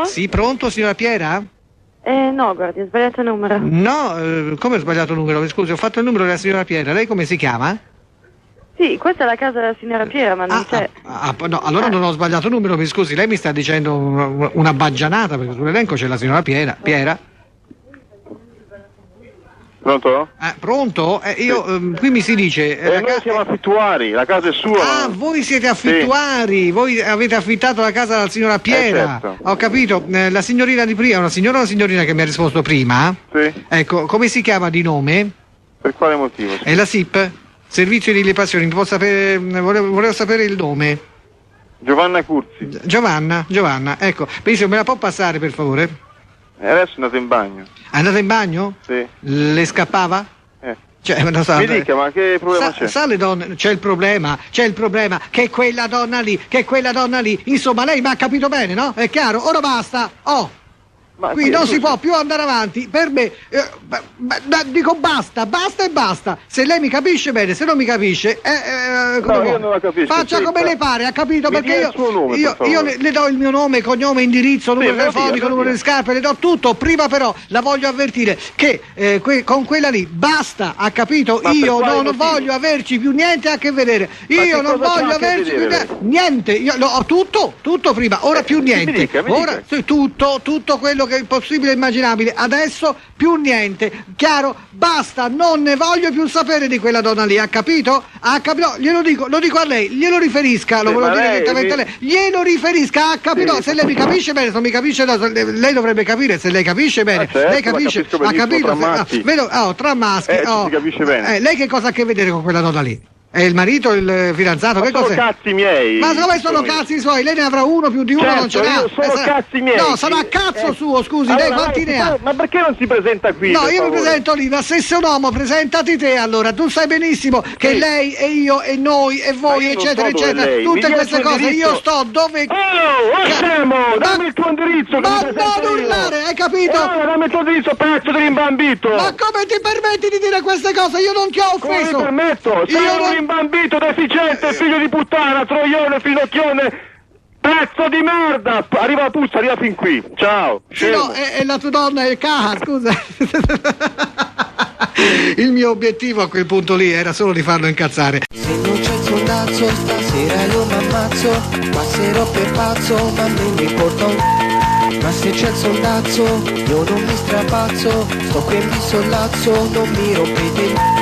Sì, pronto, signora Piera? No, guardi, ho sbagliato il numero. No, come ho sbagliato il numero? Mi scusi, ho fatto il numero della signora Piera. Lei come si chiama? Sì, questa è la casa della signora Piera, ma non c'è. No, allora non ho sbagliato il numero, mi scusi. Lei mi sta dicendo una baggianata, perché sull'elenco c'è la signora Piera. Piera? Pronto? Pronto? Qui mi si dice... noi siamo affittuari, la casa è sua. Ah, voi siete affittuari, sì. Voi avete affittato la casa dalla signora Piera. Certo. Ho capito, la signorina di prima, una signora o una signorina che mi ha risposto prima? Sì. Ecco, come si chiama di nome? Per quale motivo? È la SIP? Servizio di rilevazione, volevo sapere il nome. Giovanna Curzi. Giovanna, ecco, benissimo, me la può passare per favore? Adesso è andata in bagno. È andata in bagno? Sì. Le scappava? Cioè, non so, mi dica, ma che problema c'è? Sa le donne, c'è il problema che quella donna lì, insomma lei mi ha capito bene, no? È chiaro? Ora basta, Ma qui non si può più andare avanti, per me, dico basta e basta, se lei mi capisce bene, se non mi capisce, come io non la capisco. Faccia come le pare, ha capito? Mi Perché dia il suo nome, io le do il mio nome, cognome, indirizzo, numero telefonico, numero di scarpe, le do tutto, prima però la voglio avvertire che con quella lì basta, ha capito? Ma io per quale non motivo? voglio averci più niente a che vedere, Ma io che non cosa c'ha voglio a che averci più vedere? niente, io ho tutto prima, ora più niente, mi dica. ora sì, tutto quello che è possibile e immaginabile, adesso più niente, chiaro? Basta, non ne voglio più sapere di quella donna lì, ha capito? Ha capito? Lo dico a lei, glielo riferisca, lo volevo dire direttamente a lei, glielo riferisca, ha capito? Sì. Se lei mi capisce bene, se non mi capisce, lei dovrebbe capire, se lei capisce bene, certo, lei capisce, ha capito? tra maschi. Vedo, tra maschi, ci si capisce bene. lei che cosa ha a che vedere con quella donna lì? È il marito, il fidanzato, che sono cos'è? cazzi miei. Ma come sono cazzi suoi? Lei ne avrà uno più di uno, Certo, non ce n'ha. io sono cazzi miei. No, sarà cazzo suo, scusi, Allora, lei quanti ne ha? Ma perché non si presenta qui? No, per io mi favore? presento lì, ma se sei un uomo, presentati te allora. Tu sai benissimo che lei e io e noi e voi, io non eccetera, so dove eccetera, lei. Mi tutte dia il queste suo cose, indirizzo. io sto dove... scemo, dammi il tuo indirizzo. Ma che mi presento non io. urlare, hai capito? Allora, dammi il tuo indirizzo, pezzo di rimbambito. Ma come ti permetti di dire queste cose? Io non ti ho Come mi offeso. permetto? Sei Io un non... rimbambito deficiente, figlio di puttana, troione, finocchione, pezzo di merda! Arriva la puzza, arriva fin qui. Ciao. Sì, no, è la tua donna, è Caha, scusa. Il mio obiettivo a quel punto lì era solo di farlo incazzare. Se non c'è il sondazzo, stasera io m'ammazzo, passerò per pazzo, ma non mi importa un... Ma se c'è il sondazzo, io non mi strapazzo, sto qui e mi sollazzo, non mi rompete il...